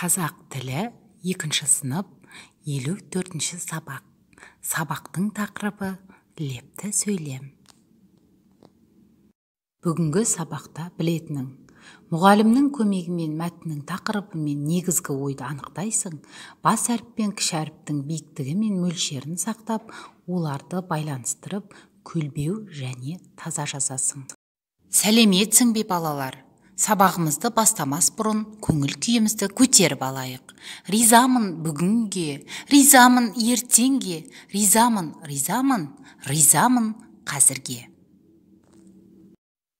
Қазақ тілі 2 сынып 54 сабақ. Сабақтың тақырыбы лепті сөйлем. Бүгінгі сабақта білетінің: мұғалімнің көмегімен мәтіннің тақырыбы мен негізгі ойды анықтайсың. Бас әріп пен кіші әріптің биіктігі мен мөлшерін сақтап, оларды байланыстырып, көлбеу және таза жазасың. Сәлеметсің бе балалар? Сабағымызды бастамас бұрын көңіл күйімізді көтеріп алайық. Ризамын бүгінге, ризамын ертеңге, ризамын қазірге.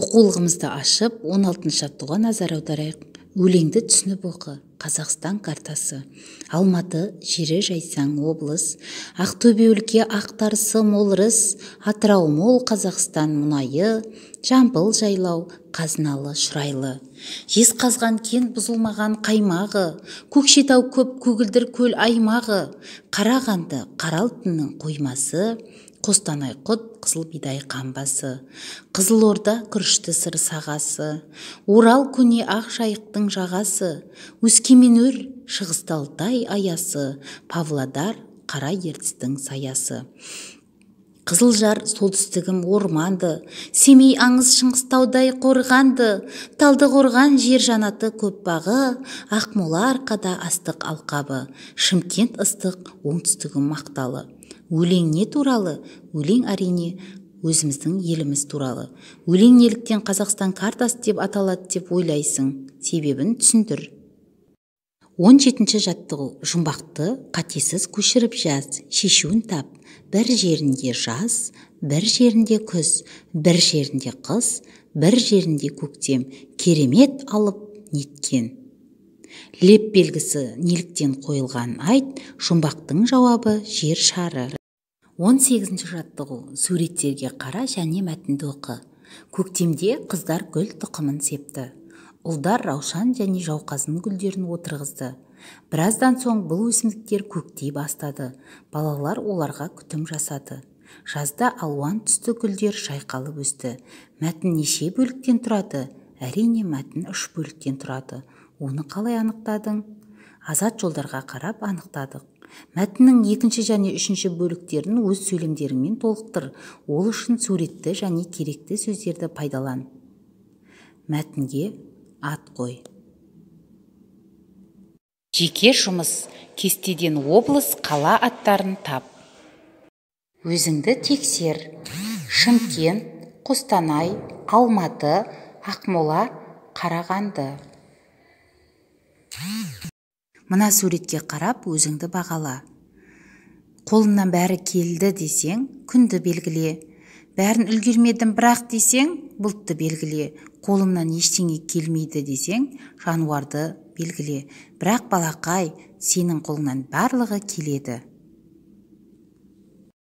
Оқулығымызды ашып, 16 жаттығуға назар аударайық. Өлеңді түсініп оқы. Қазақстан картасы. Алматы жері жайсаң облыс, Ақтөбе өлке ақтарысы мол ырыс, Атырау мол Қазақстан мұнайы, Жамбыл жайлау қазыналы шұрайлы. Жезқазған кен бұзылмаған қаймағы, Көкшетау көп көгілдір көл аймағы, Қарағанды Қаралтынның қоймасы, Қостанай құт қызыл бидай қамбасы, Қызылорда күрішті сыр сағасы, Орал көне ақ жайықтың жағасы, Өскемен өр шығысты Алтай аясы, Павлодар қара ертістің саясы. Қызылжар солтүстігім орманды, Семей аңыз шыңғыстаудай қорғанды, Талдықорған жер жанаты көп бағы, Ақмола арқада астық алқабы, Шымкент ыстық оңтүстігім мақталы. Өлең не туралы? Өлең әрине өзіміздің еліміз туралы. Өлең неліктен Қазақстан картасы деп аталады деп ойлайсың? Себебін түсіндір. 17 жаттығу. Жұмбақты қатесіз көшіріп жаз, шешуін тап. Бір жерінде жаз, бір жерінде күз, бір жерінде қыс, бір жерінде көктем. Керемет алып неткен. Леп белгісі неліктен қойылған айт, жұмбақтың жауабы жер шары. 18 жаттығу. Суреттерге қара және мәтінді оқы. Көктемде қыздар гүл тұқымын септі. Ұлдар раушан және жауқазын гүлдерін отырғызды. Біраздан соң бұл өсімдіктер көктей бастады. Балалар оларға күтім жасады. Жазда алуан түсті гүлдер шайқалып өсті. Мәтін неше бөліктен тұрады? Әрине мәтін 3 бөліктен тұрады. Оны қалай анықтадың? Азат жолдарға қарап анықтадық. Мәтіннің 2 және 3 бөліктерін өз сөйлемдеріңмен толықтыр. Ол үшін суретті және керекті сөздерді пайдалан. Мәтінге ат қой. Жеке жұмыс. Кестеден облыс, қала аттарын тап. Өзіңді тексер. Шымкент, Қостанай, Алматы, Ақмола, Қарағанды. Мына суретке қарап өзіңді бағала. Қолымнан бәрі келді десең, күнді белгіле. Бәрін үлгермедім бірақ десең, бұлтты белгіле. Қолымнан ештеңе келмейді десең, жануарды белгіле. Бірақ балақай, сенің қолыңнан барлығы келеді.